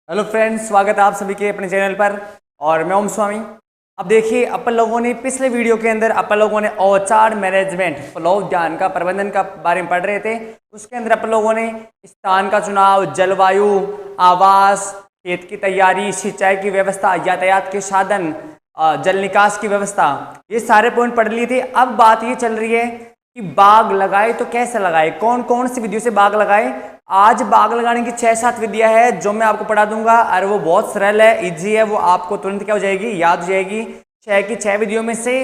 Hello friends, स्वागत है आप सभी के अपने चैनल पर। और मैं ओम स्वामी। अब देखिए, अपन लोगों ने पिछले वीडियो के अंदर अपन लोगों ने औचार मैनेजमेंट फ्लो ज्ञान का प्रबंधन का बारे में पढ़ रहे थे। उसके अंदर अपन लोगों ने स्थान का चुनाव, जलवायु, आवास, खेत की तैयारी, सिंचाई की व्यवस्था, यातायात के साधन, जल निकास की व्यवस्था, ये सारे पॉइंट पढ़ लिए थे। अब बात ये चल रही है कि बाग लगाए तो कैसे लगाए, कौन कौन सी विधियों से बाग लगाए। आज बाग लगाने की 6-7 विधियां है जो मैं आपको पढ़ा दूंगा। और वो बहुत सरल है, इजी है, वो आपको तुरंत क्या हो जाएगी, याद हो जाएगी। 6 की 6 विधियों में से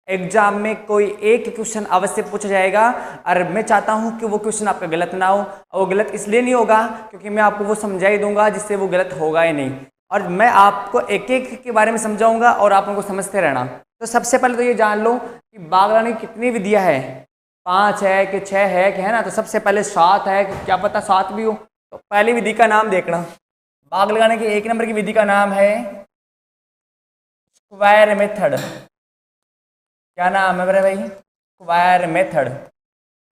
एग्जाम में कोई एक क्वेश्चन अवश्य पूछा जाएगा। और मैं चाहता हूं कि वो क्वेश्चन आपका गलत ना हो। और वो गलत इसलिए नहीं होगा क्योंकि मैं आपको वो समझा ही दूंगा जिससे वो गलत होगा ही नहीं। और मैं आपको एक एक के बारे में समझाऊंगा और आप उनको समझते रहना। तो सबसे पहले तो ये जान लो कि बाग लगाने की कितनी विधियां है, 5 है कि 6 है कि, है ना। तो सबसे पहले 7 है कि क्या पता 7 भी हो। तो पहली विधि का नाम देखना। बाग लगाने की 1 नंबर की विधि का नाम है स्क्वायर मेथड। क्या नाम है मेरे भाई? Square method.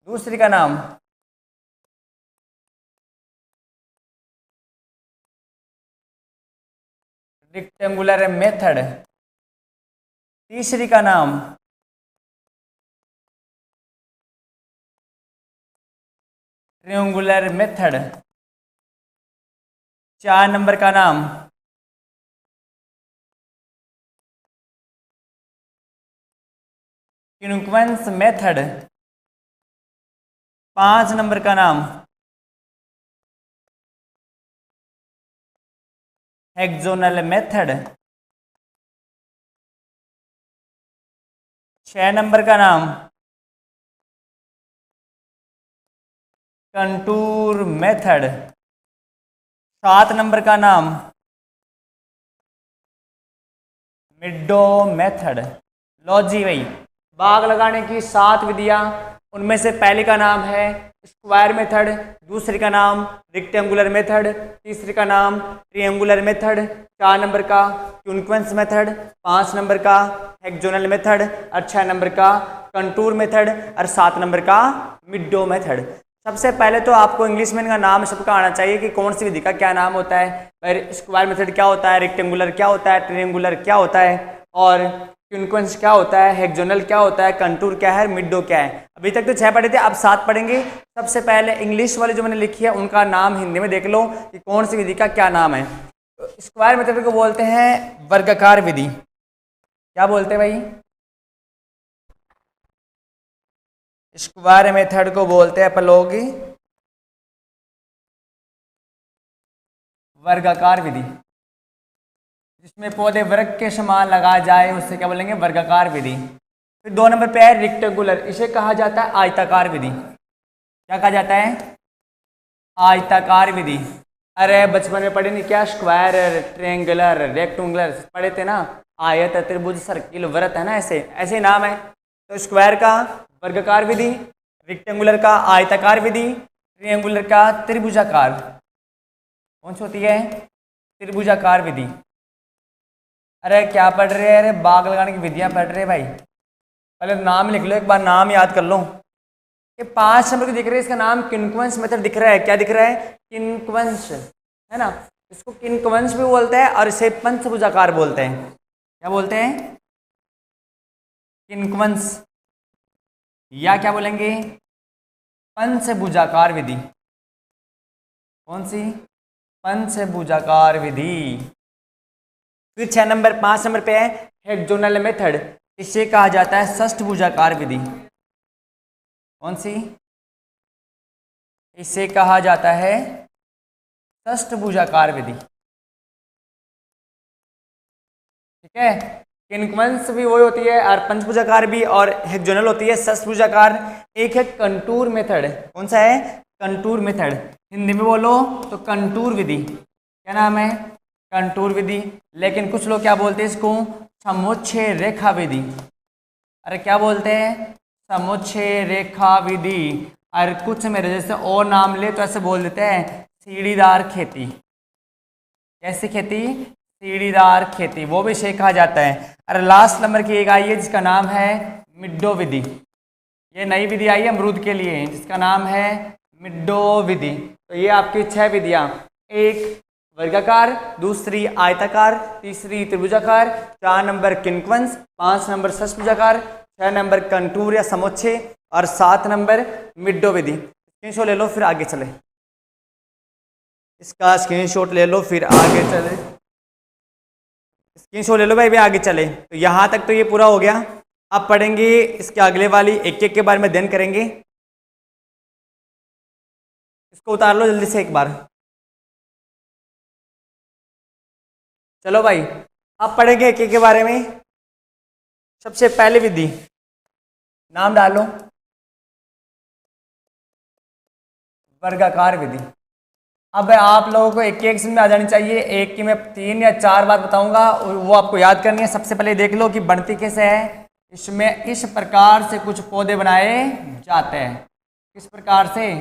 दूसरी का नाम रेक्टेंगुलर मेथड। तीसरी का नाम ट्रायंगुलर मेथड। 4 नंबर का नाम सीक्वेंस मेथड। 5 नंबर का नाम हेक्सोनल मेथड। 6 नंबर का नाम कंटूर मेथड। 7 नंबर का नाम मिडो मेथड। लो जी भाई, बाग लगाने की 7 विधियां, उनमें से पहले का नाम है स्क्वायर मेथड, दूसरी का नाम रेक्टेंगुलर मेथड, तीसरी का नाम ट्रायंगुलर मेथड, 4 नंबर का सीक्वेंस मेथड, 5 नंबर का हेक्सोनल मेथड, और 6 नंबर का कंटूर मेथड, और 7 नंबर का मिडो मेथड। सबसे पहले तो आपको इंग्लिश में इनका नाम सबका आना चाहिए कि कौन सी विधि का क्या नाम होता है। स्क्वायर मेथड क्या होता है, रेक्टेंगुलर क्या होता है, ट्रायंगुलर क्या होता है, और सीक्वेंस क्या होता है, हेक्सोनल क्या होता है, कंटूर क्या है, मिडो क्या है। अभी तक तो 6 पढ़े थे, अब 7 पढ़ेंगे। सबसे पहले इंग्लिश वाले जो मैंने लिखी है उनका नाम हिंदी में देख लो कि कौन सी विधि का क्या नाम है। स्क्वायर मेथड को बोलते हैं वर्गाकार विधि। क्या बोलते हैं भाई? स्क्वायर मेथड को बोलते हैं अपन लोग वर्गाकार विधि। जिसमें पौधे वर्ग के समान लगाया जाए उससे क्या बोलेंगे, वर्गाकार विधि। फिर 2 नंबर पे है रेक्टेंगुलर, इसे कहा जाता है आयताकार विधि। क्या कहा जाता है? आयताकार विधि। अरे बचपन में पढ़े नहीं क्या, स्क्वायर, ट्रायंगुलर, रेक्टेंगुलर पढ़े थे ना। आयत, त्रिभुज, सर्किल, वृत्त, है ना, ऐसे ऐसे नाम है। तो स्क्वायर का वर्गाकार विधि, रेक्टेंगुलर का आयताकार विधि, ट्रायंगुलर का त्रिभुजाकार। कौन सी होती है? त्रिभुजाकार विधि। अरे क्या पढ़ रहे हैं? अरे बाग लगाने की विधियां पढ़ रहे हैं भाई। पहले नाम लिख लो, एक बार नाम याद कर लो। ये 5 नंबर को दिख रहा है, इसका नाम किन्क्वेंस मेथड दिख रहा है। क्या दिख रहा है? किन्क्वेंस, है ना। इसको किन्क्वेंस भी बोलते हैं और इसे पंचभुजाकार बोलते हैं। क्या बोलते हैं? किन्क्वेंस, या क्या बोलेंगे, पंचभुजाकार विधि। कौन सी? पंचभुजाकार विधि। फिर 5 नंबर पे है हेक्सोनल मेथड, इसे कहा जाता है षष्ठभुजाकार विधि। कौन सी? इसे कहा जाता है षष्ठभुजाकार विधि। ठीक है, किन्क्वेंस भी वही होती है और पंचभुजाकार भी, और हेक्सोनल होती है षष्ठभुजाकार। एक है कंटूर मेथड। कौन सा है? Contour method. हिंदी में बोलो तो कंटूर विधि। क्या नाम है? कंटूर विधि। लेकिन कुछ लोग क्या बोलते हैं इसको? समुच्चय रेखा विधि। अरे क्या बोलते हैं? समुच्चय रेखा विधि। और कुछ मेरे जैसे और नाम ले तो ऐसे बोल देते हैं सीढ़ीदार खेती। कैसी खेती? सीढ़ीदार खेती, वो भी इसे कहा जाता है। अरे लास्ट नंबर की एक आई है जिसका नाम है मिडो विधि। ये नई विधि आई है अमरूद के लिए जिसका नाम है मिडो विधि। तो ये आपकी 6 विधियां, एक वर्गाकार, दूसरी आयताकार, तीसरी त्रिभुजाकार, 4 नंबर किंकवंश, 5 नंबर षट्भुजाकार, 6 नंबर कंटूर या समुच्चय और 7 नंबर मिड्डो विधि। स्क्रीनशॉट ले लो फिर आगे चले, इसका स्क्रीनशॉट ले लो फिर आगे चले, स्क्रीनशॉट ले लो भाई, आगे चले। तो यहाँ तक तो ये पूरा हो गया। अब पढ़ेंगे इसके अगले वाली एक एक के बारे में अध्ययन करेंगे। इसको उतार लो जल्दी से एक बार। चलो भाई अब पढ़ेंगे एक एक के बारे में। सबसे पहले विधि, नाम डालो, वर्गाकार विधि। अब आप लोगों को एक एक में आ जानी चाहिए। एक की मैं 3 या 4 बार बताऊंगा, वो आपको याद करनी है। सबसे पहले देख लो कि बनती कैसे है। इसमें इस प्रकार से कुछ पौधे बनाए जाते हैं। किस प्रकार से?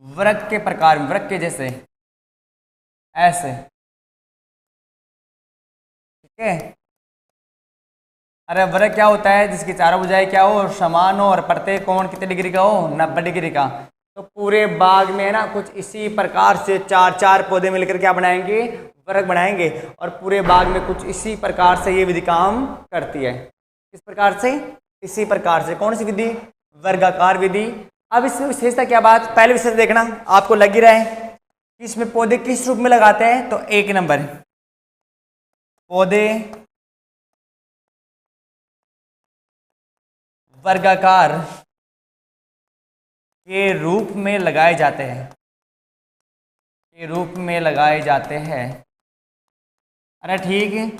वृक्क के प्रकार में, वृक्क के जैसे, ऐसे, ठीक है। अरे वृक्क क्या होता है? जिसकी चारों भुजाएं क्या हो? समान हो और प्रत्येक कोण कितने डिग्री का हो? 90 डिग्री का। तो पूरे बाग में ना कुछ इसी प्रकार से 4-4 पौधे मिलकर क्या बनाएंगे? वृक्क बनाएंगे। और पूरे बाग में कुछ इसी प्रकार से ये विधि काम करती है। किस प्रकार से? इसी प्रकार से। कौन सी विधि? वर्गाकार विधि। अब इसमें विशेषता क्या बात? पहले विशेषता देखना, आपको लग ही रहा है कि इसमें पौधे किस रूप में लगाते हैं। तो 1 नंबर, पौधे वर्गाकार के रूप में लगाए जाते हैं, के रूप में लगाए जाते हैं। अरे ठीक है।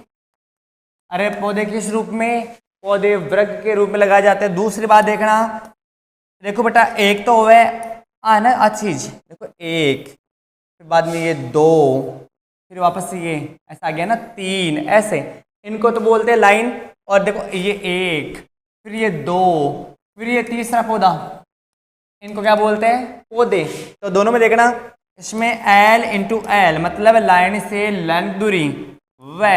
अरे पौधे किस रूप में? पौधे वृक्क के रूप में लगाए जाते हैं। दूसरी बात देखना, देखो बेटा, एक तो हुआ ना चीज, देखो 1, फिर बाद में ये 2, फिर वापस ये ऐसा आ गया ना 3, ऐसे इनको तो बोलते हैं लाइन। और देखो ये 1, फिर ये 2, फिर ये तीसरा पौधा, इनको क्या बोलते हैं? पौधे। तो दोनों में देखना, इसमें L इंटू एल मतलब लाइन से लेंथ दूरी, व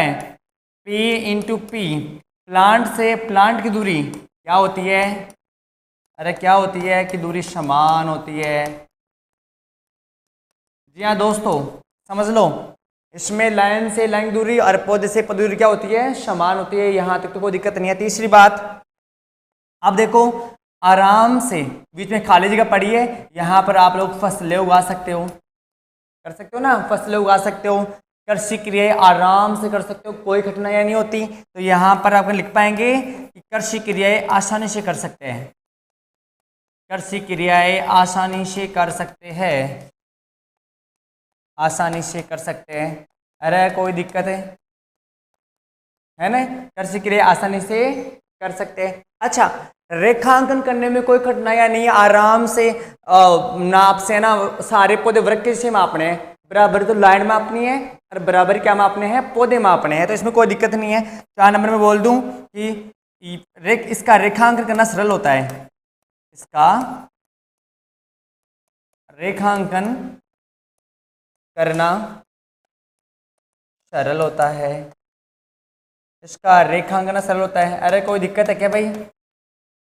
P इंटू पी प्लांट से प्लांट की दूरी क्या होती है? अरे क्या होती है कि दूरी समान होती है। जी हाँ दोस्तों, समझ लो, इसमें लाइन से लाइन दूरी और पौधे से पौधे दूरी क्या होती है? समान होती है। यहाँ तक तो कोई दिक्कत नहीं है। तीसरी बात, अब देखो, आराम से बीच में खाली जगह पड़ी है, यहाँ पर आप लोग फसलें उगा सकते हो, कर सकते हो ना, फसलें उगा सकते हो, कृषि क्रियाएं आराम से कर सकते हो, कोई कठिनाइयाँ नहीं होती। तो यहाँ पर आप लिख पाएंगे कि कृषि क्रियाएं आसानी से कर सकते हैं, कृषि क्रियाएं आसानी से कर सकते हैं, आसानी से कर सकते हैं। अरे कोई दिक्कत है ना? कृषि क्रिया आसानी से कर सकते हैं। अच्छा, रेखांकन करने में कोई कठिनाइयाँ नहीं है, आराम से नाप से ना सारे पौधे वृक्क से मापने हैं, बराबर तो लाइन मापनी है और बराबर क्या मापने हैं? पौधे मापने हैं। तो इसमें कोई दिक्कत नहीं है। 4 नंबर में बोल दूं कि इसका रेखांकन करना सरल होता है, इसका रेखांकन करना सरल होता है, इसका रेखांकन सरल होता है। अरे कोई दिक्कत है क्या भाई?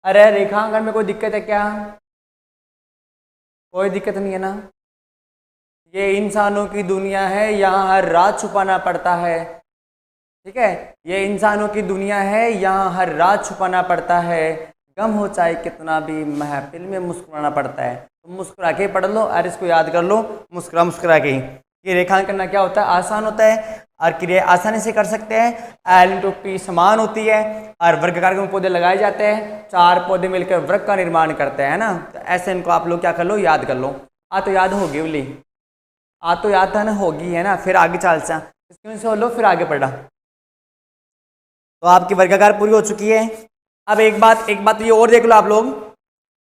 अरे रेखांकन में कोई दिक्कत है क्या? कोई दिक्कत नहीं है ना? ये इंसानों की दुनिया है, यहाँ हर रात छुपाना पड़ता है, ठीक है। ये इंसानों की दुनिया है, यहाँ हर रात छुपाना पड़ता है, गम हो चाहे कितना भी महफिल में मुस्कुराना पड़ता है। तो मुस्कुरा के पढ़ लो और इसको याद कर लो, मुस्कुरा मुस्कुरा के। ये रेखांकन करना क्या होता है? आसान होता है और क्रिया आसानी से कर सकते हैं। L इंटू पी समान होती है और वर्गाकार में पौधे लगाए जाते हैं, 4 पौधे मिलकर वृक्क का निर्माण करते हैं ना। तो ऐसे इनको आप लोग क्या कर लो? याद कर लो। तो याद होगी बोली, तो याद था ना, होगी है ना। फिर आगे चल सा इसमें से हो लो, फिर आगे पढ़ा। तो आपकी वर्गाकार पूरी हो चुकी है। अब एक बात ये और देख लो आप लोग,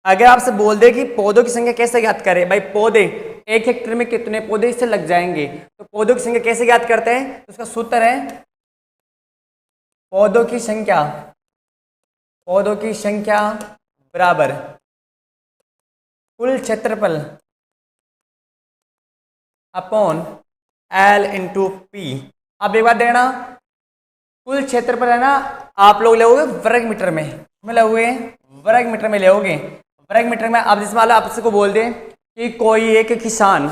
अगर आपसे बोल दे कि पौधों की संख्या कैसे ज्ञात करें, भाई पौधे 1 हेक्टेयर में कितने पौधे इससे लग जाएंगे, तो पौधों की संख्या कैसे ज्ञात करते हैं? तो उसका सूत्र है पौधों की संख्या, पौधों की संख्या बराबर कुल क्षेत्रफल अपॉन L इंटू पी। अब एक बात देखना, कुल क्षेत्रफल है ना, आप लोग लोगे वर्ग मीटर में, लोगे वर्ग मीटर में लोगे, वर्ग मीटर में। अब जिस वाला आपसे को बोल दे कि कोई एक किसान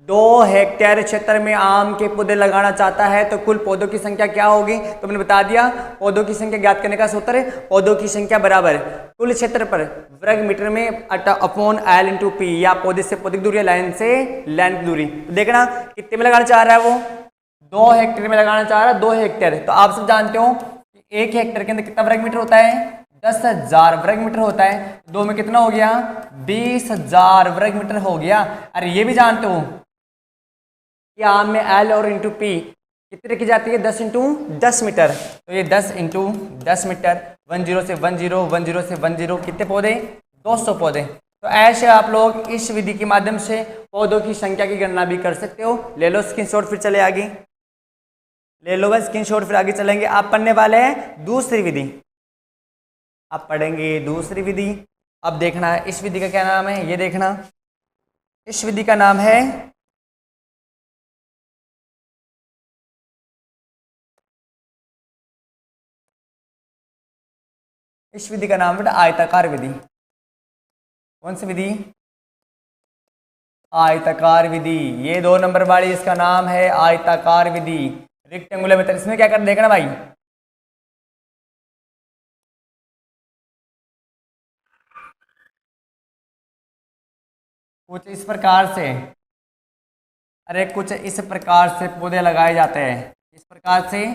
2 हेक्टेयर क्षेत्र में आम के पौधे लगाना चाहता है तो कुल पौधों की संख्या क्या होगी? तो मैंने बता दिया, पौधों की संख्या ज्ञात करने का सूत्र है पौधों की संख्या बराबर कुल क्षेत्र पर वर्ग मीटर में अपॉन L इंटू P, या पौधे से पौधे की दूरी, लाइन से लाइन की दूरी। तो देखना कितने में लगाना चाह रहा है वो, 2 हेक्टेयर में लगाना चाह रहा है, 2 हेक्टेयर। तो आप सब जानते हो कि 1 हेक्टेयर के अंदर कितना वर्ग मीटर होता है? 10,000 वर्ग मीटर होता है। 2 में कितना हो गया? 20,000 वर्ग मीटर हो गया। अरे ये भी जानते हो कि आम में L और इंटू P कितनी रखी जाती है? 10 इंटू 10 मीटर। तो ये 10 इंटू 10 मीटर, 10 से 10 10 से 10 कितने पौधे? 200 पौधे। तो ऐसे आप लोग इस विधि के माध्यम से पौधों की संख्या की गणना भी कर सकते हो। ले लो स्क्रीनशॉट, फिर चले आगे, ले लो बस स्क्रीनशॉट, फिर आगे चलेंगे। आप पढ़ने वाले हैं दूसरी विधि, आप पढ़ेंगे दूसरी विधि। अब देखना इस विधि का क्या नाम है, ये देखना, इस विधि का नाम है इस विधि का नाम बेटा आयताकार विधि। कौन सी विधि? आयताकार विधि। ये 2 नंबर वाली, इसका नाम है आयताकार विधि, रेक्टेंगुलर मेथड। इसमें क्या कर देखना भाई, कुछ इस प्रकार से, अरे कुछ इस प्रकार से पौधे लगाए जाते हैं, इस प्रकार से,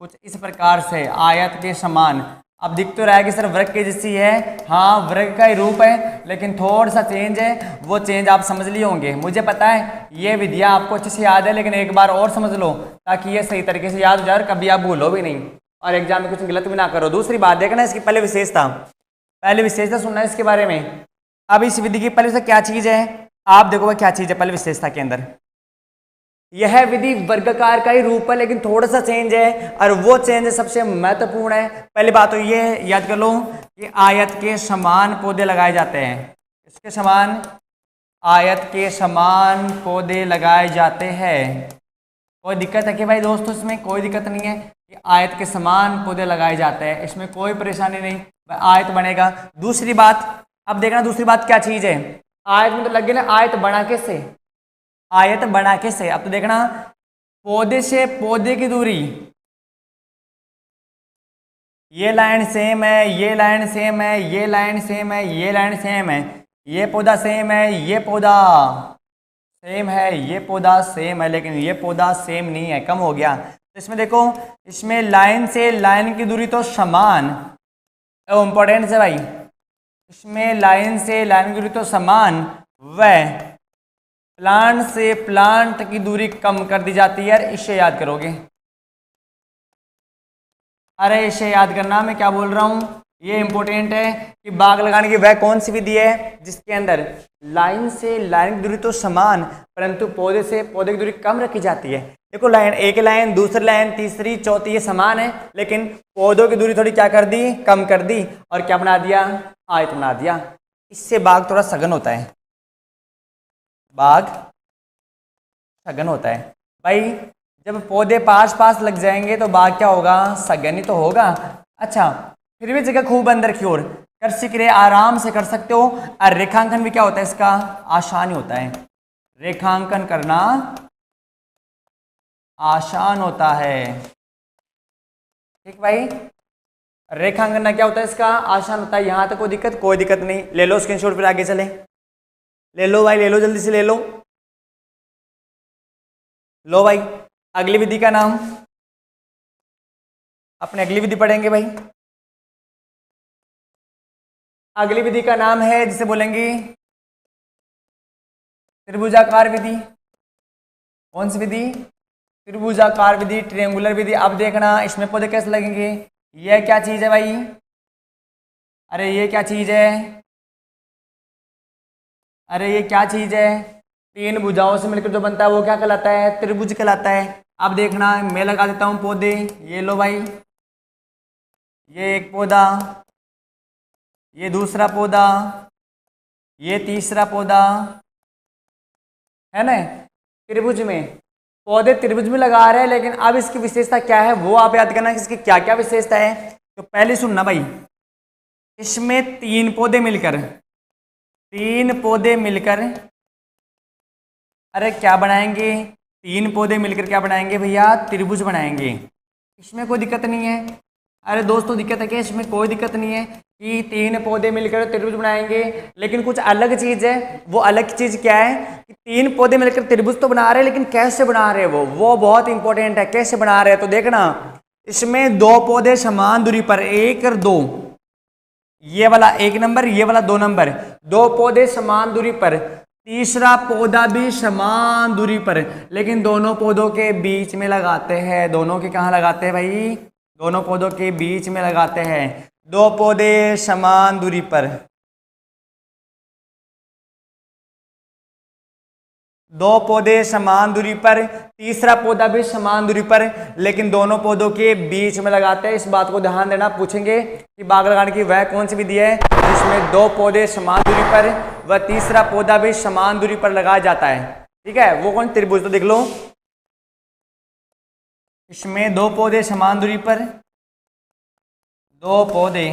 कुछ इस प्रकार से आयत के समान। अब दिख तो रहा है कि सर वृक्क के जैसी है, हाँ वृक्क का ही रूप है, लेकिन थोड़ा सा चेंज है, वो चेंज आप समझ लिए होंगे। मुझे पता है ये विधियाँ आपको अच्छे से याद है, लेकिन एक बार और समझ लो ताकि ये सही तरीके से याद हो जाए और कभी आप भूलो भी नहीं और एग्जाम में कुछ गलत भी ना करो। दूसरी बात देखना, इसकी पहले विशेषता सुनना है इसके बारे में। अब इस विधि की पहले से क्या चीज़ है, आप देखो क्या चीज़ है पहले विशेषता के अंदर। यह विधि वर्गाकार का ही रूप है, लेकिन थोड़ा सा चेंज है, और वो चेंज सबसे महत्वपूर्ण है। पहली बात तो ये याद कर लो कि आयत के समान पौधे लगाए जाते हैं, इसके समान, आयत के समान पौधे लगाए जाते हैं। कोई दिक्कत है कि भाई दोस्तों? इसमें कोई दिक्कत नहीं है कि आयत के समान पौधे लगाए जाते हैं, इसमें कोई परेशानी नहीं, आयत बनेगा। दूसरी बात, अब देखना दूसरी बात क्या चीज़ है, आयत में तो लग गया ना, आयत बना कैसे? आयत बना कैसे? अब तो देखना, पौधे से पौधे की दूरी, ये लाइन सेम है, ये लाइन सेम है, ये लाइन सेम है, ये लाइन सेम है, ये पौधा सेम है, ये पौधा सेम है, ये पौधा सेम है, लेकिन ये पौधा सेम नहीं है, कम हो गया। तो इसमें देखो, इसमें लाइन से लाइन की दूरी तो समान, इम्पोर्टेंट है भाई, इसमें लाइन से लाइन की दूरी तो समान, वह प्लांट से प्लांट की दूरी कम कर दी जाती है। यार इसे याद करोगे, अरे इसे याद करना, मैं क्या बोल रहा हूँ, ये इंपॉर्टेंट है कि बाग लगाने की वह कौन सी विधि है जिसके अंदर लाइन से लाइन की दूरी तो समान, परंतु पौधे से पौधे की दूरी कम रखी जाती है। देखो लाइन, एक लाइन, दूसरी लाइन, तीसरी, चौथी, ये समान है, लेकिन पौधों की दूरी थोड़ी क्या कर दी? कम कर दी, और क्या बना दिया? आयत बना दिया। इससे बाग थोड़ा सघन होता है, बाग सघन होता है भाई। जब पौधे पास पास लग जाएंगे तो बाग क्या होगा? सघन ही तो होगा। अच्छा, फिर भी जगह खूब अंदर की ओर कर सीख रहे, आराम से कर सकते हो। और रेखांकन भी क्या होता है इसका? आसान ही होता है, रेखांकन करना आसान होता है। ठीक भाई, रेखांकन करना क्या होता है इसका? आसान होता है। यहाँ तक कोई दिक्कत? कोई दिक्कत नहीं। ले लो स्क्रीनशॉट, फिर आगे चले। ले लो भाई, ले लो, जल्दी से ले लो। लो भाई, अगली विधि का नाम, अपने अगली विधि पढ़ेंगे भाई। अगली विधि का नाम है जिसे बोलेंगे त्रिभुजाकार विधि। कौन सी विधि? त्रिभुजाकार विधि, ट्रायंगुलर विधि। अब देखना इसमें पौधे कैसे लगेंगे। यह क्या चीज है भाई? अरे ये क्या चीज है? अरे ये क्या चीज है? 3 भुजाओं से मिलकर जो बनता है वो क्या कहलाता है? त्रिभुज कहलाता है। अब देखना, मैं लगा देता हूँ पौधे। ये लो भाई, ये एक पौधा, ये दूसरा पौधा, ये तीसरा पौधा, है ना? त्रिभुज में पौधे त्रिभुज में लगा रहे हैं, लेकिन अब इसकी विशेषता क्या है वो आप याद करना कि इसकी क्या क्या विशेषता है। तो पहले सुनना भाई, इसमें 3 पौधे मिलकर अरे क्या बनाएंगे, 3 पौधे मिलकर क्या बनाएंगे भैया, त्रिभुज बनाएंगे। इसमें कोई दिक्कत नहीं है। अरे दोस्तों दिक्कत है क्या, इसमें कोई दिक्कत नहीं है कि 3 पौधे मिलकर त्रिभुज बनाएंगे, लेकिन कुछ अलग चीज़ है। वो अलग चीज़ क्या है कि 3 पौधे मिलकर त्रिभुज तो बना रहे हैं, लेकिन कैसे बना रहे हैं वो बहुत इंपॉर्टेंट है। कैसे बना रहे हैं तो देखना, इसमें 2 पौधे समान दूरी पर, 1 और 2, ये वाला 1 नंबर, ये वाला 2 नंबर, 2 पौधे समान दूरी पर, तीसरा पौधा भी समान दूरी पर, लेकिन दोनों पौधों के बीच में लगाते हैं। दोनों के कहाँ लगाते हैं भाई, दोनों पौधों के बीच में लगाते हैं। 2 पौधे समान दूरी पर, 2 पौधे समान दूरी पर, तीसरा पौधा भी समान दूरी पर, लेकिन दोनों पौधों के बीच में लगाते हैं। इस बात को ध्यान देना, पूछेंगे कि बाग लगाने की वह कौन सी विधि है जिसमें 2 पौधे समान दूरी पर व तीसरा पौधा भी समान दूरी पर लगाया जाता है। ठीक है, वो कौन, त्रिभुज। तो देख लो, इसमें 2 पौधे समान दूरी पर, 2 पौधे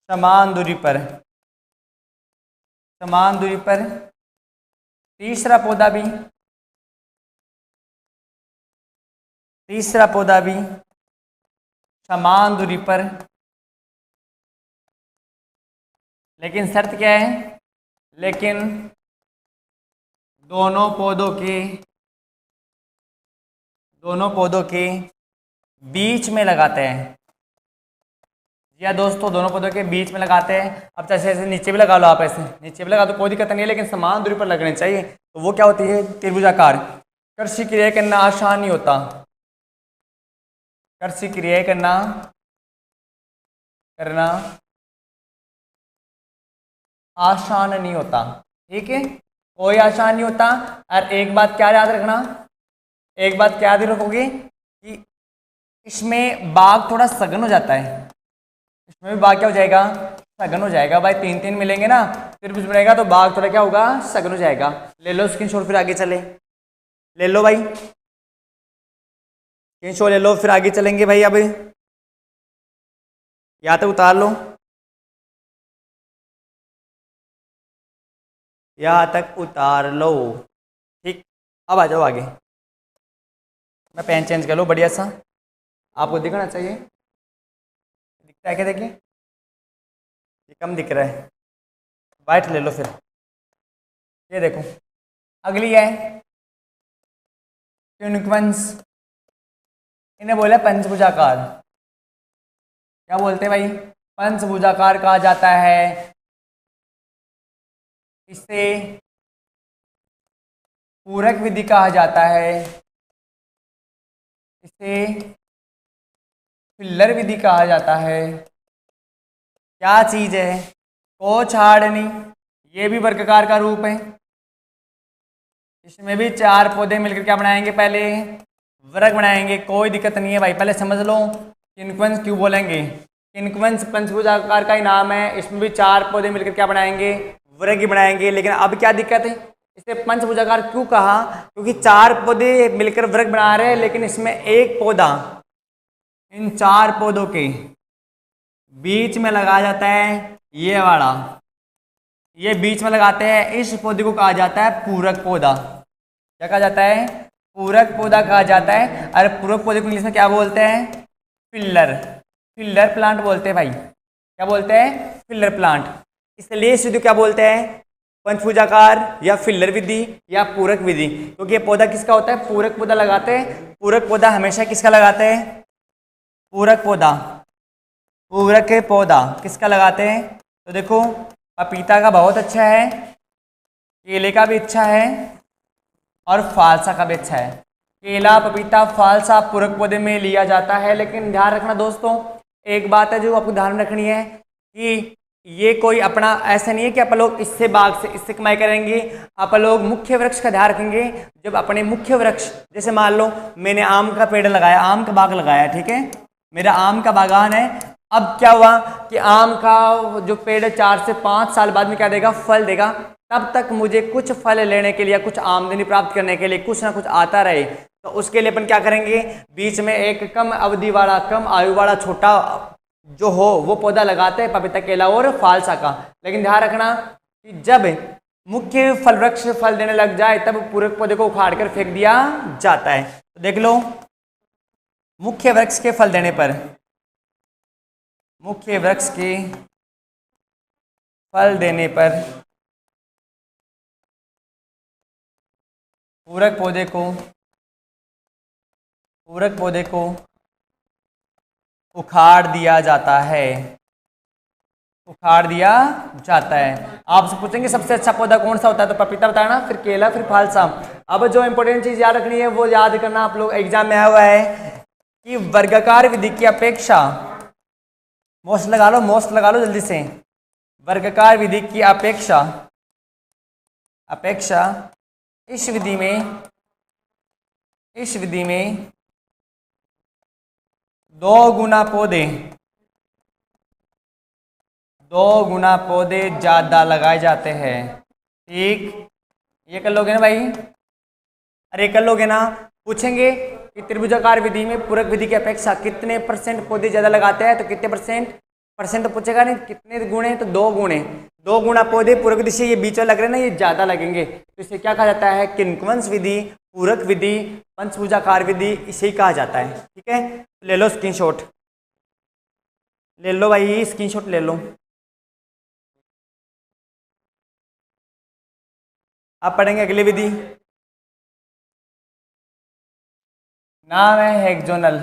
समान दूरी पर, समान दूरी पर, तीसरा पौधा भी, तीसरा पौधा भी समान दूरी पर, लेकिन शर्त क्या है, लेकिन दोनों पौधों के बीच में लगाते हैं। या दोस्तों दोनों पौधों के बीच में लगाते हैं। अब जैसे ऐसे नीचे भी लगा लो, आप ऐसे नीचे भी लगा दो, कोई दिक्कत नहीं है, लेकिन समान दूरी पर लगने चाहिए। तो वो क्या होती है, त्रिभुजाकार। कृषि क्रिया करना आसान नहीं होता, कृषि क्रिया करना आसान नहीं होता। ठीक है, कोई आसान नहीं होता। और एक बात क्या याद रखना, एक बात क्या याद रखोगे कि इसमें बाग थोड़ा सघन हो जाता है। इसमें भी बाग क्या हो जाएगा, सघन हो जाएगा। भाई 3 मिलेंगे ना, त्रिभुज बनेगा तो बाग थोड़ा क्या होगा, सघन हो जाएगा। ले लो स्क्रीनशॉट, फिर आगे चले। ले लो भाई स्क्रीनशॉट, ले लो, फिर आगे चलेंगे भाई। अब यहाँ तक उतार लो, यहाँ तक उतार लो। ठीक, अब आ जाओ आगे। मैं पेन चेंज कर लो, बढ़िया सा आपको दिखना चाहिए। दिखता है क्या, देखिए ये कम दिख रहा है, वाइट ले लो फिर। ये देखो, अगली है क्यूनिक्वंस, इन्हें बोला पंचभुजाकार। क्या बोलते हैं भाई, पंचभुजाकार कहा जाता है। इसे पूरक विधि कहा जाता है, इसे फिल्लर विधि कहा जाता है। क्या चीज है, कोछाड़नी, ये भी वर्गाकार का रूप है। इसमें भी 4 पौधे मिलकर क्या बनाएंगे, पहले वर्ग बनाएंगे। कोई दिक्कत नहीं है भाई, पहले समझ लो क्यूनिक्वंस क्यों बोलेंगे। क्यूनिक्वंस पंचभुजाकार का ही नाम है। इसमें भी 4 पौधे मिलकर क्या बनाएंगे, वर्ग ही बनाएंगे। लेकिन अब क्या दिक्कत है, इसे पंचभुजाकार क्यों कहा, क्योंकि 4 पौधे मिलकर वर्ग बना रहे हैं, लेकिन इसमें एक पौधा इन 4 पौधों के बीच में लगाया जाता है। ये वाला, ये बीच में लगाते हैं। इस पौधे को कहा जाता है पूरक पौधा। क्या कहा जाता है, पूरक पौधा कहा जाता है। और पूरक पौधे को इंग्लिश में क्या बोलते हैं, फिल्लर, फिल्लर प्लांट बोलते हैं भाई। क्या बोलते हैं, फिल्लर प्लांट। इसलिए इस विधि क्या बोलते हैं, पंचभुजाकार या फिल्लर विधि या पूरक विधि। क्योंकि ये पौधा किसका होता है, पूरक पौधा लगाते हैं। पूरक पौधा हमेशा किसका लगाते हैं, पूरक पौधा, पूरक पौधा किसका लगाते हैं। तो देखो पपीता का बहुत अच्छा है, केले का भी अच्छा है, और फालसा का भी अच्छा है। केला, पपीता, फालसा पूरक पौधे में लिया जाता है। लेकिन ध्यान रखना दोस्तों, एक बात है जो आपको ध्यान रखनी है कि ये कोई अपना ऐसा नहीं है कि आप लोग इससे बाग से इससे कमाई करेंगे। आप लोग मुख्य वृक्ष का ध्यान रखेंगे। जब अपने मुख्य वृक्ष, जैसे मान लो मैंने आम का पेड़ लगाया, आम का बाग लगाया, ठीक है, मेरा आम का बागान है। अब क्या हुआ कि आम का जो पेड़ है 4 से 5 साल बाद में क्या देगा, फल देगा। तब तक मुझे कुछ फल लेने के लिए, कुछ आमदनी प्राप्त करने के लिए कुछ ना कुछ आता रहे। तो उसके लिए अपन क्या करेंगे, बीच में एक कम अवधि वाला, कम आयु वाला छोटा जो हो वो पौधा लगाते हैं, पपीता, केला और फालसा का। लेकिन ध्यान रखना कि जब मुख्य फल वृक्ष फल देने लग जाए तब पूरक पौधे को उखाड़ कर फेंक दिया जाता है। तो देख लो, मुख्य वृक्ष के फल देने पर, मुख्य वृक्ष के फल देने पर पूरक पौधे को उखाड़ दिया जाता है, उखाड़ दिया जाता है। आपसे पूछेंगे सबसे अच्छा पौधा कौन सा होता है, तो पपीता बताना, फिर केला, फिर फालसा। अब जो इंपॉर्टेंट चीज याद रखनी है वो याद करना, आप लोग एग्जाम में आया हुआ है कि वर्गाकार विधि की अपेक्षा, मोस्ट लगा लो जल्दी से, वर्गाकार विधि की अपेक्षा इस विधि में 2 गुना पौधे ज्यादा लगाए जाते हैं। ठीक, ये कर लोगे ना भाई, अरे कर लोगे ना। पूछेंगे कि त्रिभुजाकार विधि में पूरक विधि की अपेक्षा कितने % पौधे ज्यादा लगाते हैं, तो कितने परसेंट तो पूछेगा नहीं, कितने गुणे, तो 2 गुणे, 2 गुना पौधे पूरक विधि से, ये बीच में लग रहे हैं ना, ये ज्यादा लगेंगे, तो इसे क्या कहा जाता है, किंकवंश विधि, पूरक विधि, पंचभुजाकार विधि, इसे ही कहा जाता है। ठीक है, ले लो स्क्रीनशॉट, ले लो भाई स्क्रीनशॉट ले लो। आप पढ़ेंगे अगली विधि, नाम है हेक्सोनल।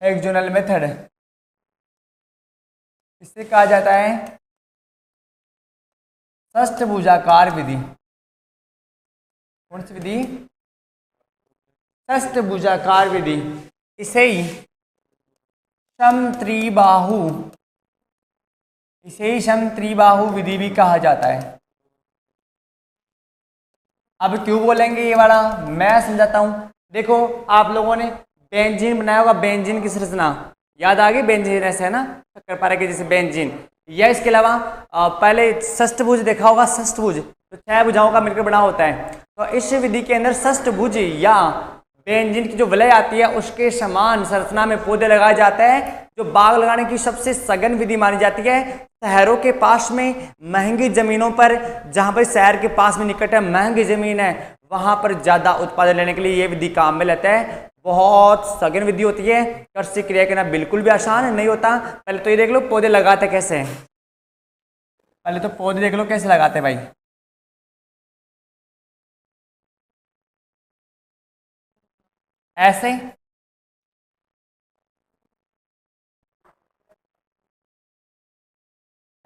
हेक्सोनल मेथड, इसे कहा जाता है षष्ठभुजाकार विधि। कौन सी विधि, षष्ठभुजाकार विधि। इसे ही समत्रिबाहु विधि भी कहा जाता है। अब क्यों बोलेंगे ये वाला, मैं समझाता हूं। देखो, आप लोगों ने बेंजीन बनाया होगा, बेंजीन की संरचना याद आ गई, बेंजीन ऐसे है ना, शक्कर पारा के जैसे बेंजीन, या इसके अलावा पहले षष्ठभुज देखा होगा, षष्ठभुज तो 6 भुजाओं का मिलकर बना होता है। तो इस विधि के अंदर षष्ठभुज या बेंजीन की जो वलय आती है उसके समान संरचना में पौधे लगाए जाते हैं, जो बाग लगाने की सबसे सघन विधि मानी जाती है। शहरों के पास में, महंगी जमीनों पर, जहां पर शहर के पास में निकट है महंगी जमीन है, वहां पर ज्यादा उत्पादन लेने के लिए ये विधि काम में लेता है। बहुत सघन विधि होती है, कृषि क्रिया करना बिल्कुल भी आसान नहीं होता। पहले तो ये देख लो पौधे लगाते कैसे हैं, पहले तो पौधे देख लो कैसे लगाते हैं भाई। ऐसे,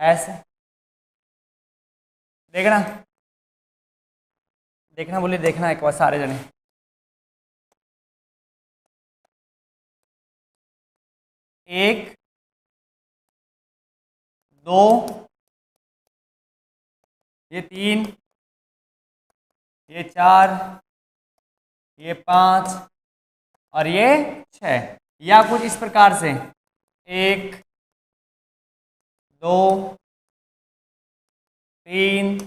ऐसे देखना, देखना बोलिए, देखना एक बार सारे जने। एक, 2, ये 3, ये 4, ये 5 और ये 6, या कुछ इस प्रकार से 1, 2, 3,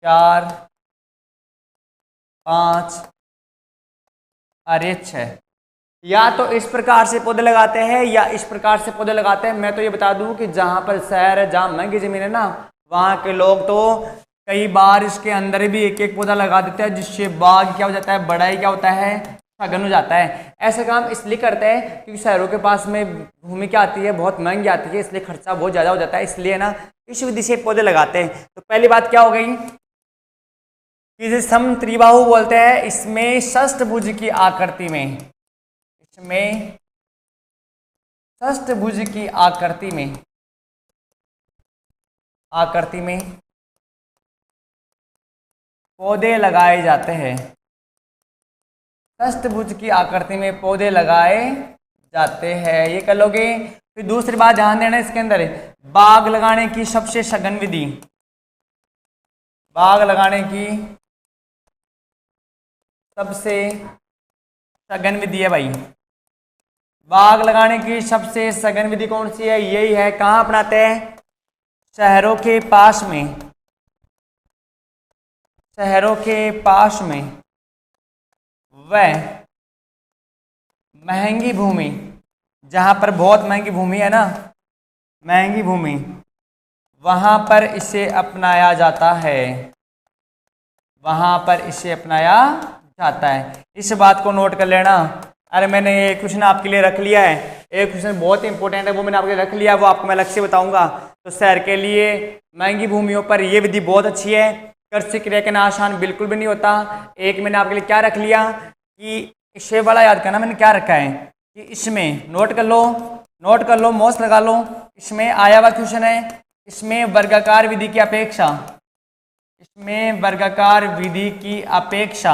4, 5 और ये 6। या तो इस प्रकार से पौधे लगाते हैं या इस प्रकार से पौधे लगाते हैं। मैं तो ये बता दूं कि जहां पर शहर है, जहां महंगी जमीन है ना, वहां के लोग तो कई बार इसके अंदर भी एक एक पौधा लगा देते हैं, जिससे बाग क्या हो जाता है, बड़ा ही क्या होता है, सघन हो जाता है। ऐसा काम इसलिए करते हैं क्योंकि शहरों के पास में भूमि क्या आती है, बहुत महंगी आती है, इसलिए खर्चा बहुत ज़्यादा हो जाता है, इसलिए ना इस विधि से पौधे लगाते हैं। तो पहली बात क्या हो गई कि जिसे समत्रिबाहु बोलते हैं, इसमें षष्ठभुज की आकृति में, इसमें षष्ठभुज की आकृति में पौधे लगाए जाते हैं। षष्ठभुज की आकृति में पौधे लगाए जाते हैं, ये कर लोगे। फिर दूसरी बात ध्यान देना, इसके अंदर बाग लगाने की सबसे सघन विधि, बाग लगाने की सबसे सघन विधि है भाई। बाग लगाने की सबसे सघन विधि कौन सी है, यही है। कहाँ अपनाते हैं, शहरों के पास में, शहरों के पास में वह महंगी भूमि, जहाँ पर बहुत महंगी भूमि है ना, महंगी भूमि, वहाँ पर इसे अपनाया जाता है, वहाँ पर इसे अपनाया जाता है। इस बात को नोट कर लेना। अरे मैंने ये क्वेश्चन आपके लिए रख लिया है, एक क्वेश्चन बहुत इंपॉर्टेंट है, वो मैंने आपके लिए रख लिया, वो आपको मैं अलग से बताऊंगा। तो शहर के लिए महंगी भूमियों पर ये विधि बहुत अच्छी है। कृषि क्रिया के आसान बिल्कुल भी नहीं होता। एक मैंने आपके लिए क्या रख लिया कि इसे वाला याद करना, मैंने क्या रखा है कि इसमें नोट कर लो, नोट कर लो, मौस लगा लो। इसमें आया हुआ क्वेश्चन है, इसमें वर्गाकार विधि की अपेक्षा, इसमें वर्गाकार विधि की अपेक्षा,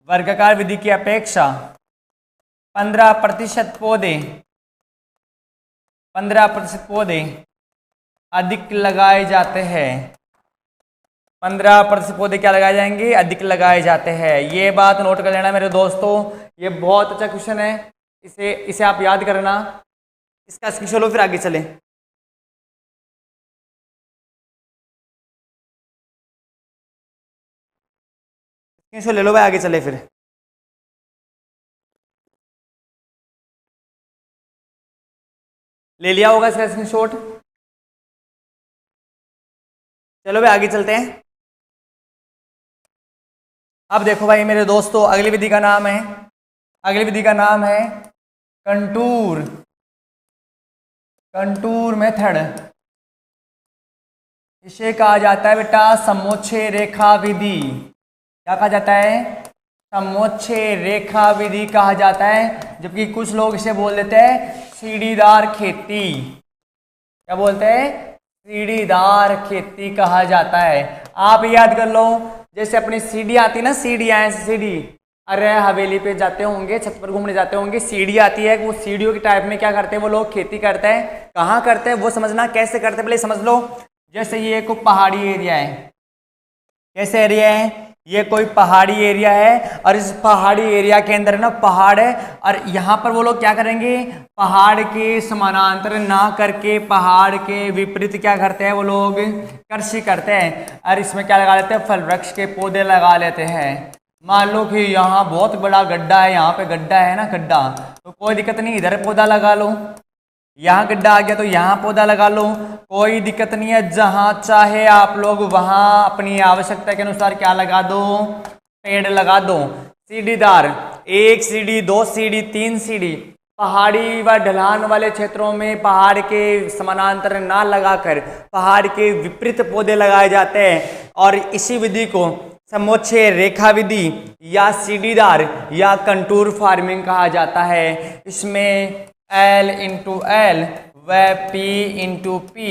वर्गाकार विधि की अपेक्षा 15% पौधे, 15% पौधे अधिक लगाए जाते हैं। 15% पौधे क्या लगाए जाएंगे, अधिक लगाए जाते हैं। ये बात नोट कर लेना मेरे दोस्तों, ये बहुत अच्छा क्वेश्चन है, इसे आप याद करना। इसका स्क्रीनशॉट लो, फिर आगे चले। स्क्रीनशॉट ले लो भाई, आगे चले फिर। ले लिया होगा इसका स्क्रीनशॉट। चलो भाई आगे चलते हैं। अब देखो भाई मेरे दोस्तों, अगली विधि का नाम है, अगली विधि का नाम है कंटूर, कंटूर मेथड। इसे कहा जाता है बेटा समोच्चय रेखा विधि। क्या कहा जाता है, समोच्चय रेखा विधि कहा जाता है। जबकि कुछ लोग इसे बोल देते हैं सीढ़ीदार खेती। क्या बोलते हैं, सीढ़ीदार खेती कहा जाता है। आप याद कर लो, जैसे अपनी सीढ़ी आती है ना, सीढ़ियाँ ऐसी सीढ़ी, अरे हवेली पे जाते होंगे, छत पर घूमने जाते होंगे, सीढ़ी आती है, वो सीढ़ियों के टाइप में क्या करते हैं वो लोग, खेती करते हैं। कहाँ करते हैं वो समझना, कैसे करते हैं पहले समझ लो। जैसे ये कोई पहाड़ी एरिया है, कैसे एरिया है, ये कोई पहाड़ी एरिया है, और इस पहाड़ी एरिया के अंदर ना पहाड़ है, और यहाँ पर वो लोग क्या करेंगे, पहाड़ के समानांतर ना करके पहाड़ के विपरीत क्या करते हैं वो लोग, कृषि करते हैं। और इसमें क्या लगा लेते हैं, फल वृक्ष के पौधे लगा लेते हैं। मान लो कि यहाँ बहुत बड़ा गड्ढा है, यहाँ पे गड्ढा है ना, गड्ढा, तो कोई दिक्कत नहीं, इधर पौधा लगा लो। यहाँ गड्ढा आ गया तो यहाँ पौधा लगा लो, कोई दिक्कत नहीं है। जहाँ चाहे आप लोग वहाँ अपनी आवश्यकता के अनुसार क्या लगा दो, पेड़ लगा दो। सीढ़ीदार, 1 सीढ़ी, 2 सीढ़ी, 3 सीढ़ी, पहाड़ी व ढलान वाले क्षेत्रों में पहाड़ के समानांतर ना लगाकर पहाड़ के विपरीत पौधे लगाए जाते हैं। और इसी विधि को समोच्चय रेखा विधि या सीढ़ीदार या कंटूर फार्मिंग कहा जाता है। इसमें L इंटू एल व P इंटू पी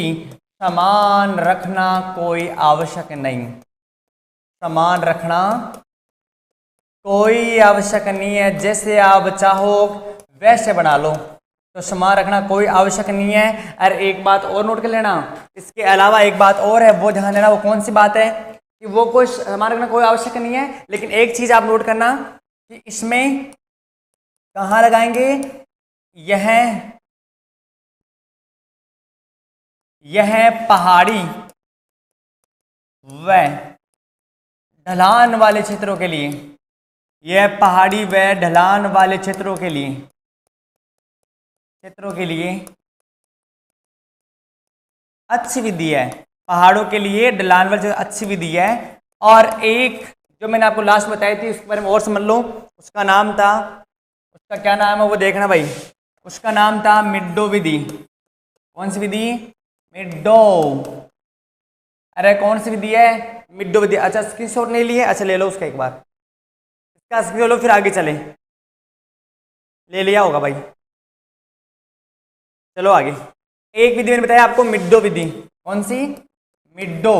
समान रखना कोई आवश्यक नहीं, समान रखना कोई आवश्यक नहीं है। जैसे आप चाहो वैसे बना लो, तो समान रखना कोई आवश्यक नहीं है। और एक बात और नोट कर लेना, इसके अलावा एक बात और है, वो ध्यान देना। वो कौन सी बात है कि वो कोई समान रखना कोई आवश्यक नहीं है, लेकिन एक चीज आप नोट करना कि इसमें कहाँ लगाएंगे, यह पहाड़ी व ढलान वाले क्षेत्रों के लिए, यह पहाड़ी व ढलान वाले क्षेत्रों के लिए, अच्छी विधि है। पहाड़ों के लिए ढलान वाले अच्छी विधि है। और एक जो मैंने आपको लास्ट बताई थी उसके बारे में और समझ लो, उसका नाम था, उसका क्या नाम है वो देखना भाई, उसका नाम था मिड्डो विधि। कौन सी विधि, मिड्डो। अरे कौन सी विधि है, मिड्डो विधि। अच्छा स्क्रीनशॉट नहीं लिए, अच्छा ले लो उसका एक बार, इसका स्क्रीनशॉट लो फिर आगे चले। ले लिया होगा भाई, चलो आगे। एक विधि मैंने बताया आपको, मिड्डो विधि। कौन सी, मिड्डो।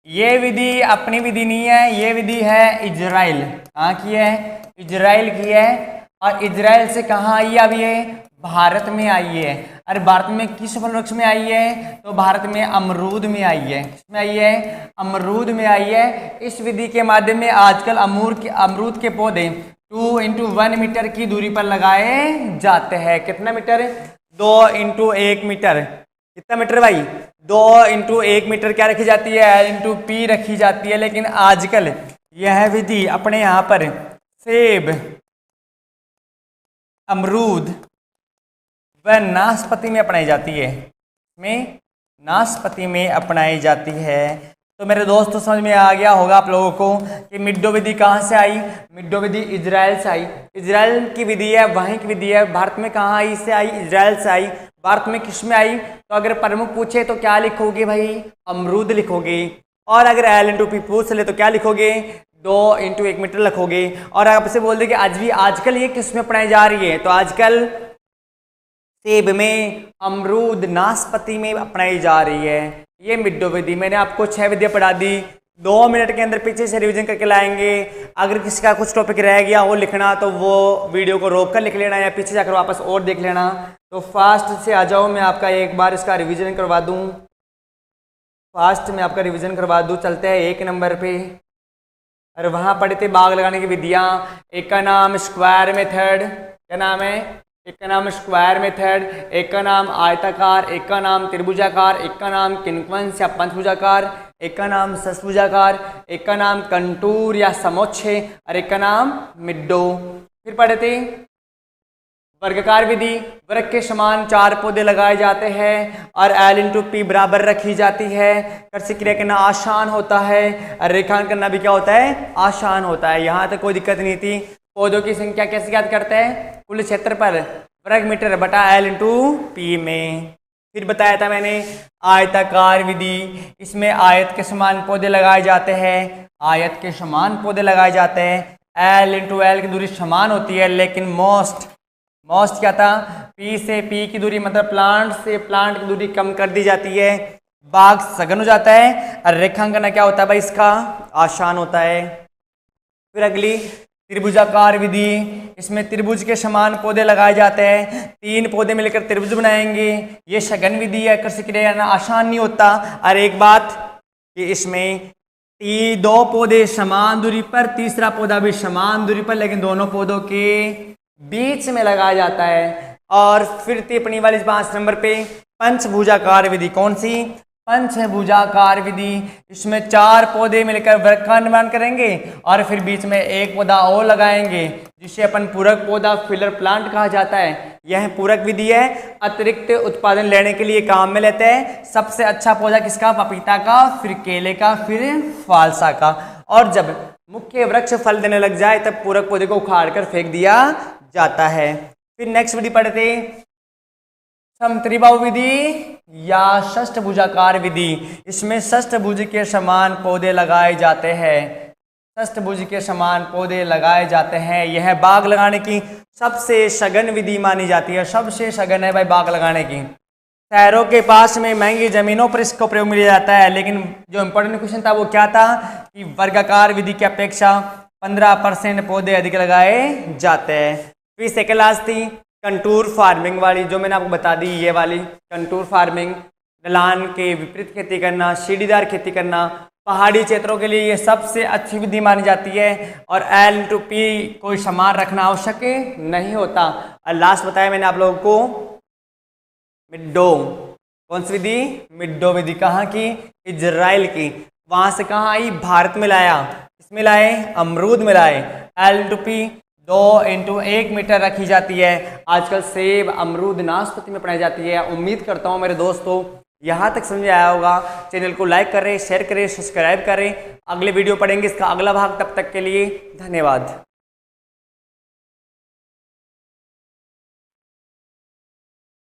ये विधि अपनी विधि नहीं है, ये विधि है इजराइल। कहाँ की है, इजराइल की है। और इजराइल से कहाँ आई है अब ये, भारत में आई है। अरे भारत में किस फल वृक्ष में आई है, तो भारत में अमरूद में आई है। किसमें आई है, अमरूद में आई है। इस विधि के माध्यम में आजकल अमरूद के पौधे 2 इंटू 1 मीटर की दूरी पर लगाए जाते हैं। कितना मीटर, 2 इंटू 1 मीटर। कितना मीटर भाई, 2 इंटू 1 मीटर क्या रखी जाती है, L इंटू पी रखी जाती है। लेकिन आजकल यह विधि अपने यहाँ पर सेब, अमरूद व नाशपाती में अपनाई जाती है, में नाशपाती में अपनाई जाती है। तो मेरे दोस्तों समझ में आ गया होगा आप लोगों को कि मिड्डो विधि कहाँ से आई। मिड्डो विधि इजराइल से आई, इजराइल की विधि है, वहीं की विधि है। भारत में कहाँ आई से आई, इजराइल से आई। भारत में किस में आई, तो अगर प्रमुख पूछे तो क्या लिखोगे भाई, अमरूद लिखोगे। और अगर L/P पूछ ले तो क्या लिखोगे, 2 × 1 मीटर लिखोगे। और आपसे बोल दे कि आज भी आजकल ये किस में अपनाई जा रही है, तो आजकल सेब में, अमरूद, नाशपाती में अपनाई जा रही है। ये मिड्डो विधि, मैंने आपको 6 विधियाँ पढ़ा दी। 2 मिनट के अंदर पीछे से रिवीजन करके लाएंगे। अगर किसी का कुछ टॉपिक रह गया वो लिखना तो वो वीडियो को रोक कर लिख लेना या पीछे जाकर वापस और देख लेना। तो फास्ट से आ जाओ, मैं आपका एक बार इसका रिवीजन करवा दूँ। फास्ट में आपका रिवीजन करवा दूँ। चलते हैं 1 नंबर पे। और वहाँ पढ़े थे बाग लगाने की विधियाँ। एक का नाम स्क्वायर मेथड, क्या नाम है, एक का नाम स्क्वायर मेथड, एक का नाम आयताकार, एक का नाम त्रिभुजाकार, एक का नाम किंक्वंस या पंचभुजाकार, एक का नाम षष्भुजाकार, एक का नाम कंटूर या समोच्चय और एक का नाम मिड्डो। फिर पढ़े थे वर्गाकार विधि। वर्ग के समान 4 पौधे लगाए जाते हैं और L/P बराबर रखी जाती है। कर्षी क्रिया करना आसान होता है और रेखांकन करना भी क्या होता है, आसान होता है। यहाँ तक कोई दिक्कत नहीं थी। पौधों की संख्या कैसे याद करते हैं, कुल क्षेत्र पर वर्ग मीटर बटा L/P में। फिर बताया था मैंने आयताकार विधि। इसमें आयत के समान पौधे लगाए जाते हैं, आयत के समान पौधे लगाए जाते हैं। L/L की दूरी समान होती है, लेकिन मोस्ट क्या था, P से P की दूरी मतलब प्लांट से प्लांट की दूरी कम कर दी जाती है। बाग सघन हो जाता है और रेखांकन क्या होता है भाई, इसका आसान होता है। फिर अगली त्रिभुजाकार विधि। इसमें त्रिभुज के समान पौधे लगाए जाते हैं, 3 पौधे मिलकर त्रिभुज बनाएंगे। ये सघन विधि है, कर्षी क्रिया आसान नहीं होता। और एक बात कि इसमें 2 पौधे समान दूरी पर, तीसरा पौधा भी समान दूरी पर, लेकिन दोनों पौधों के बीच में लगाया जाता है। और फिर टिप्पणी वाली 5 नंबर पे पंचभुजाकार विधि। कौन सी, पंचभुजाकार विधि। इसमें 4 पौधे मिलकर वृक्क का निर्माण करेंगे और फिर बीच में एक पौधा और लगाएंगे, जिसे अपन पूरक पौधा फिलर प्लांट कहा जाता है। यह पूरक विधि है, अतिरिक्त उत्पादन लेने के लिए काम में लेते हैं। सबसे अच्छा पौधा किसका, पपीता का, फिर केले का, फिर फालसा का। और जब मुख्य वृक्ष फल देने लग जाए तब पूरक पौधे को उखाड़ कर फेंक दिया जाता है। फिर नेक्स्ट विधि पढ़ते समत्रिबाहु विधि या षष्ठभुजाकार विधि। इसमें षष्ठभुज के समान पौधे लगाए जाते हैं, षष्ठभुज के समान पौधे लगाए जाते हैं। यह बाग लगाने की सबसे सघन विधि मानी जाती है, सबसे सघन है भाई बाग लगाने की। शहरों के पास में महंगी जमीनों पर इसका प्रयोग मिल जाता है, लेकिन जो इम्पोर्टेंट क्वेश्चन था वो क्या था कि वर्गाकार विधि की अपेक्षा 15% पौधे अधिक लगाए जाते हैं। फिर सेकंड लास्ट थी कंटूर फार्मिंग वाली, जो मैंने आपको बता दी, ये वाली कंटूर फार्मिंग। ढलान के विपरीत खेती करना, सीढ़ीदार खेती करना, पहाड़ी क्षेत्रों के लिए ये सबसे अच्छी विधि मानी जाती है। और L/P कोई समान रखना आवश्यक नहीं होता। और लास्ट बताया मैंने आप लोगों को मिड्डो। कौन सी विधि, मिड्डो विधि। कहाँ की, इजराइल की। वहां से कहाँ आई, भारत में लाया। किसमें लाए, अमरूद में लाए। L/P 2 × 1 मीटर रखी जाती है। आजकल सेब, अमरूद, नाशपाती में पढ़ाई जाती है। उम्मीद करता हूँ मेरे दोस्तों यहाँ तक समझ आया होगा। चैनल को लाइक करें, शेयर करें, सब्सक्राइब करें। अगले वीडियो पढ़ेंगे इसका अगला भाग। तब तक के लिए धन्यवाद।